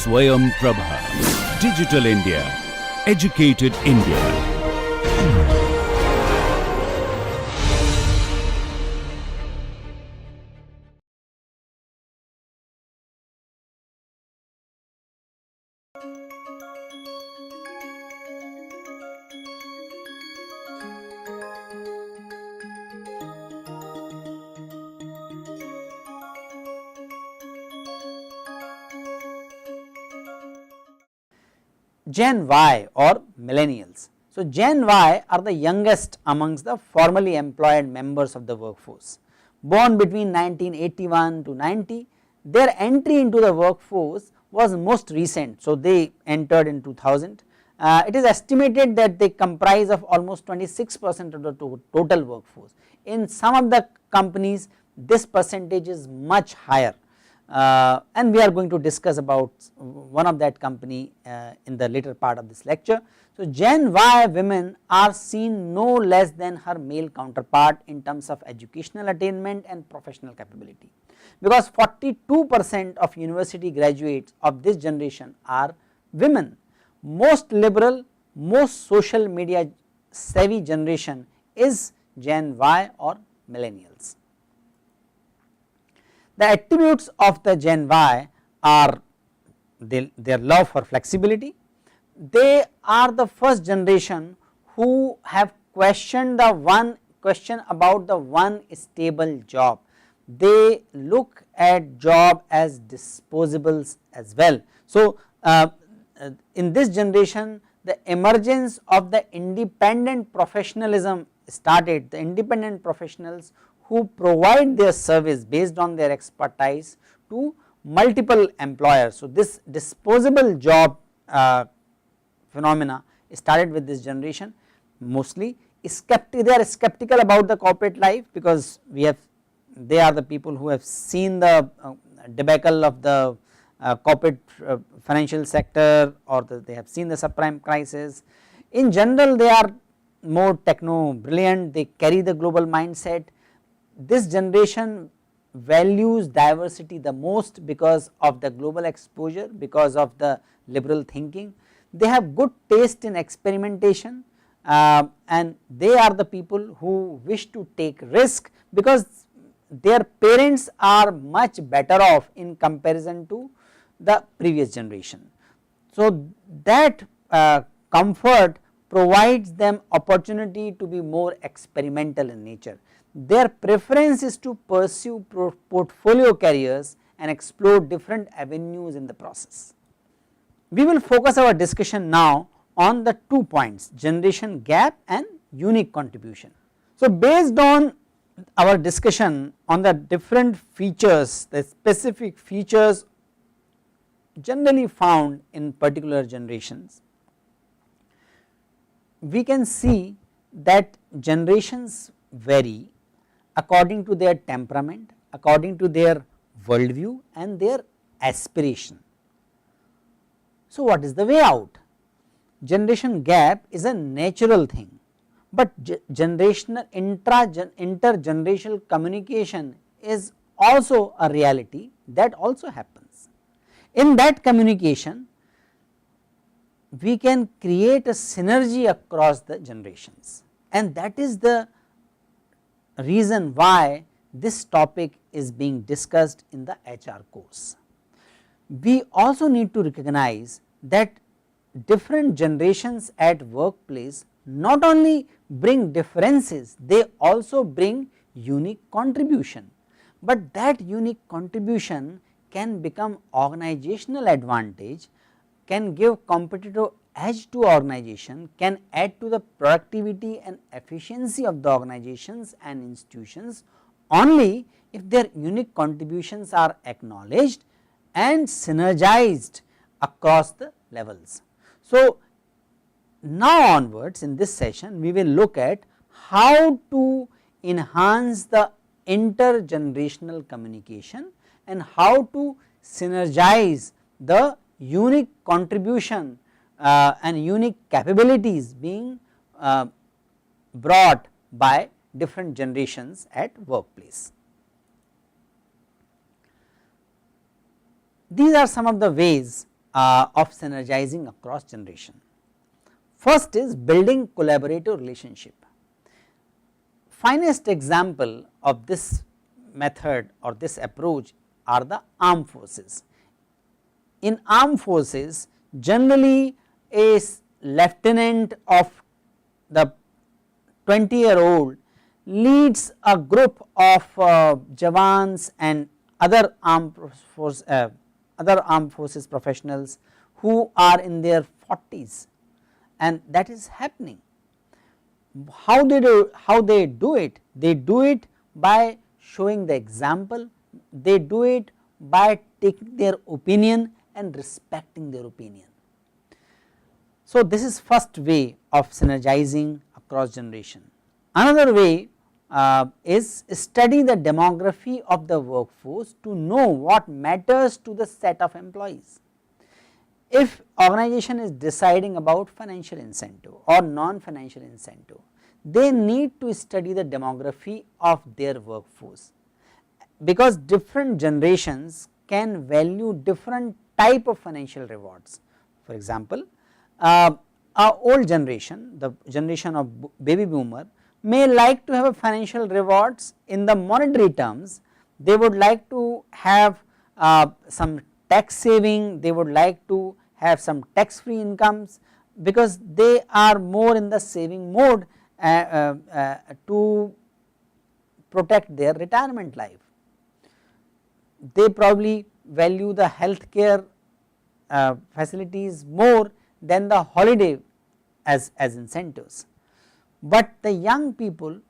Swayam Prabha. Digital India. Educated India. Gen Y or millennials. So, Gen Y are the youngest amongst the formally employed members of the workforce. Born between 1981 to 90, their entry into the workforce was most recent. So, they entered in 2000. It is estimated that they comprise of almost 26% of the total workforce. In some of the companies, this percentage is much higher. And we are going to discuss about one of that company in the later part of this lecture. So, Gen Y women are seen no less than her male counterpart in terms of educational attainment and professional capability, because 42% of university graduates of this generation are women. Most liberal, most social media savvy generation is Gen Y or millennials. The attributes of the Gen Y are their love for flexibility. They are the first generation who have questioned the one question about the one stable job. They look at job as disposables as well. So, in this generation, the emergence of the independent professionalism started. The independent professionals who provide their service based on their expertise to multiple employers. So, this disposable job phenomena started with this generation. Mostly they are skeptical about the corporate life, because they are the people who have seen the debacle of the corporate financial sector, or they have seen the subprime crisis. In general, they are more techno brilliant, they carry the global mindset. This generation values diversity the most because of the global exposure, because of the liberal thinking. They have good taste in experimentation, and they are the people who wish to take risk, because their parents are much better off in comparison to the previous generation. So, that comfort provides them opportunity to be more experimental in nature. Their preference is to pursue portfolio careers and explore different avenues in the process. We will focus our discussion now on the 2 points, generation gap and unique contribution. So, based on our discussion on the different features, the specific features generally found in particular generations, we can see that generations vary according to their temperament, according to their worldview and their aspiration. So, what is the way out? Generation gap is a natural thing, but generational intergenerational communication is also a reality that also happens. In that communication, we can create a synergy across the generations, and that is the reason why this topic is being discussed in the HR course. We also need to recognize that different generations at workplace not only bring differences, they also bring unique contribution, but that unique contribution can become organizational advantage, can give competitive edge to organization, can add to the productivity and efficiency of the organizations and institutions only if their unique contributions are acknowledged and synergized across the levels. So, now onwards in this session we will look at how to enhance the intergenerational communication and how to synergize the unique contribution and unique capabilities being brought by different generations at workplace. These are some of the ways of synergizing across generation. First is building collaborative relationship. Finest example of this method or this approach are the armed forces. In armed forces, generally a lieutenant of the 20-year-old leads a group of jawans and other armed forces professionals who are in their 40s, and that is happening. How they do it? They do it by showing the example, they do it by taking their opinion and respecting their opinion. So, this is first way of synergizing across generation. Another way is study the demography of the workforce to know what matters to the set of employees. If organization is deciding about financial incentive or non-financial incentive, they need to study the demography of their workforce, because different generations can value different type of financial rewards. For example, our old generation, the generation of baby boomer, may like to have a financial rewards in the monetary terms. They would like to have some tax saving, they would like to have some tax free incomes, because they are more in the saving mode to protect their retirement life. They probably value the healthcare facilities more than the holiday as incentives. But the young people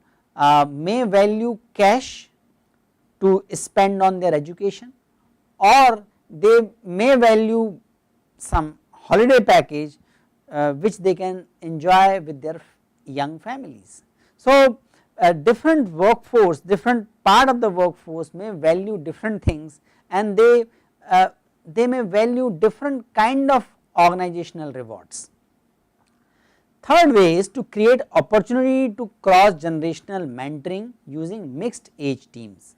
may value cash to spend on their education, or they may value some holiday package which they can enjoy with their young families. So, different workforce, different part of the workforce may value different things, and they may value different kind of organizational rewards. Third way is to create opportunity to cross generational mentoring using mixed age teams.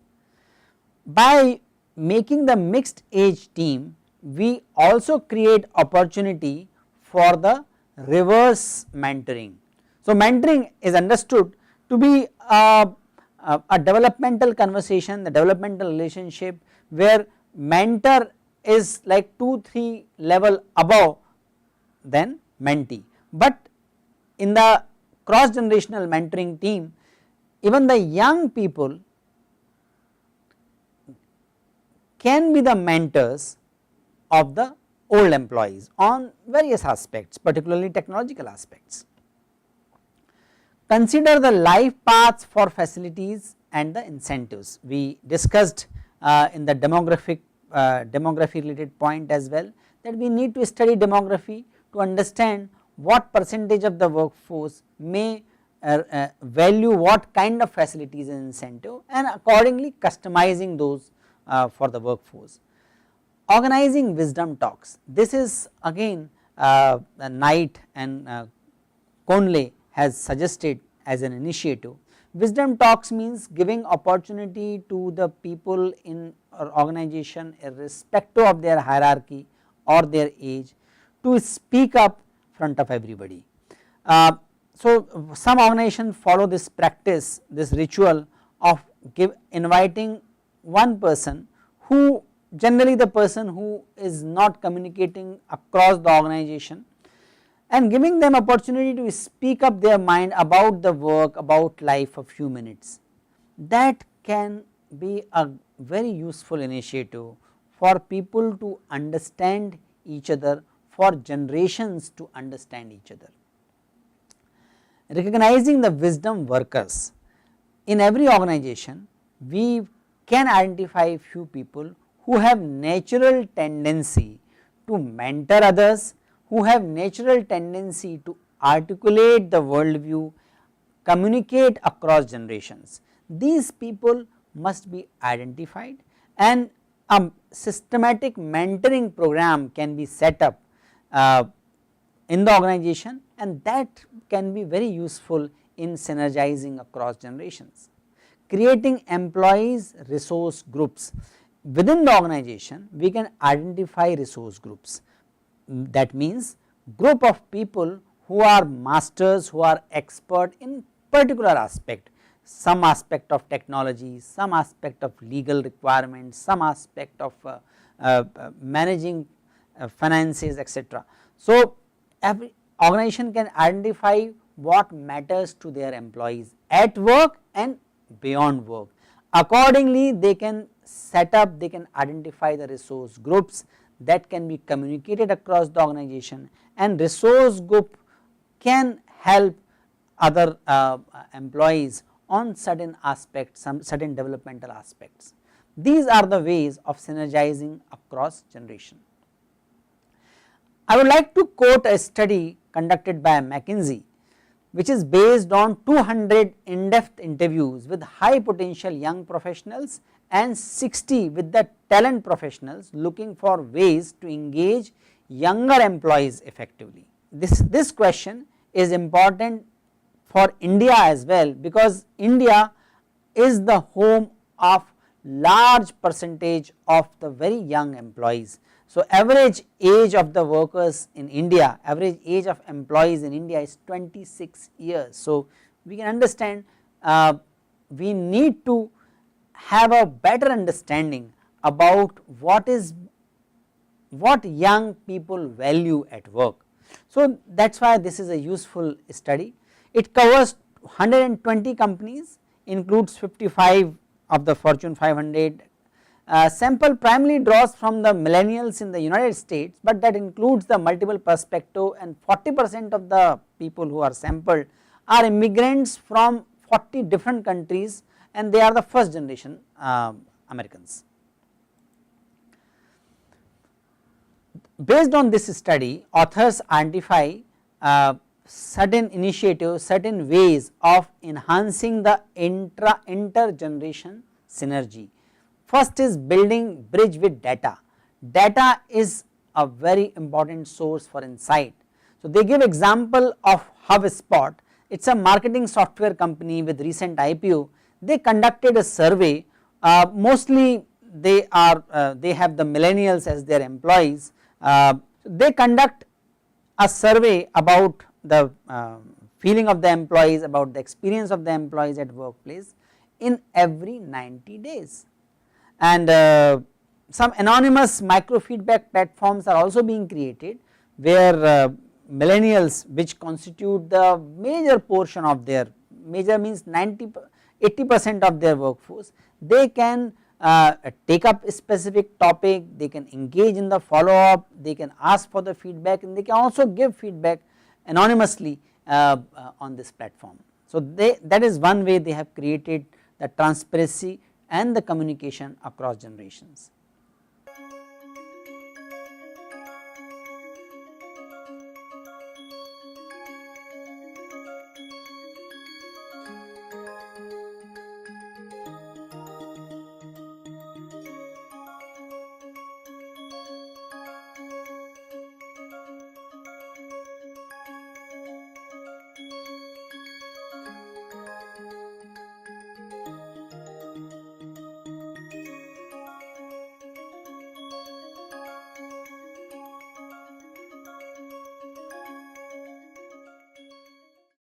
By making the mixed age team, we also create opportunity for the reverse mentoring. So, mentoring is understood to be a developmental conversation, the developmental relationship where mentor is like 2-3 level above than mentee. But in the cross generational mentoring team, even the young people can be the mentors of the old employees on various aspects, particularly technological aspects. Consider the life paths for facilities and the incentives. We discussed in the demography related point as well, that we need to study demography to understand what percentage of the workforce may value what kind of facilities and incentive, and accordingly customizing those for the workforce. Organizing wisdom talks, this is again Knight and Conley has suggested as an initiative. Wisdom talks means giving opportunity to the people in our organization irrespective of their hierarchy or their age to speak up front of everybody. So, some organizations follow this practice, this ritual of inviting one person, who generally the person who is not communicating across the organization, and giving them opportunity to speak up their mind about the work, about life for few minutes. That can be a very useful initiative for people to understand each other, for generations to understand each other. Recognizing the wisdom workers, in every organization we can identify few people who have natural tendency to mentor others, who have natural tendency to articulate the worldview, communicate across generations. These people must be identified, and a systematic mentoring program can be set up in the organization, and that can be very useful in synergizing across generations. Creating employees resource groups, within the organization we can identify resource groups, that means group of people who are masters, who are expert in particular aspect, some aspect of technology, some aspect of legal requirements, some aspect of managing finances, etc. So, every organization can identify what matters to their employees at work and beyond work. Accordingly, they can set up, they can identify the resource groups that can be communicated across the organization, and resource group can help other employees on certain aspects, some certain developmental aspects. These are the ways of synergizing across generation. I would like to quote a study conducted by McKinsey, which is based on 200 in-depth interviews with high potential young professionals and 60 with the talent professionals looking for ways to engage younger employees effectively. This question is important for India as well, because India is the home of large percentage of the very young employees. So, average age of the workers in India, average age of employees in India is 26 years. So, we can understand we need to have a better understanding about what young people value at work. So, that is why this is a useful study. It covers 120 companies, includes 55 of the Fortune 500. Sample primarily draws from the millennials in the United States, but that includes the multiple perspective, and 40% of the people who are sampled are immigrants from 40 different countries, and they are the first generation Americans. Based on this study, authors identify certain initiatives, certain ways of enhancing the intergeneration synergy. First is building bridge with data. Data is a very important source for insight. So, they give example of HubSpot. It is a marketing software company with recent IPO. They conducted a survey, mostly they have the millennials as their employees. They conduct a survey about the feeling of the employees, about the experience of the employees at workplace in every 90 days. And some anonymous micro feedback platforms are also being created, where millennials, which constitute the major portion of their, major means 80% of their workforce, they can take up a specific topic, they can engage in the follow up, they can ask for the feedback, and they can also give feedback anonymously on this platform. So, that is one way they have created the transparency and the communication across generations.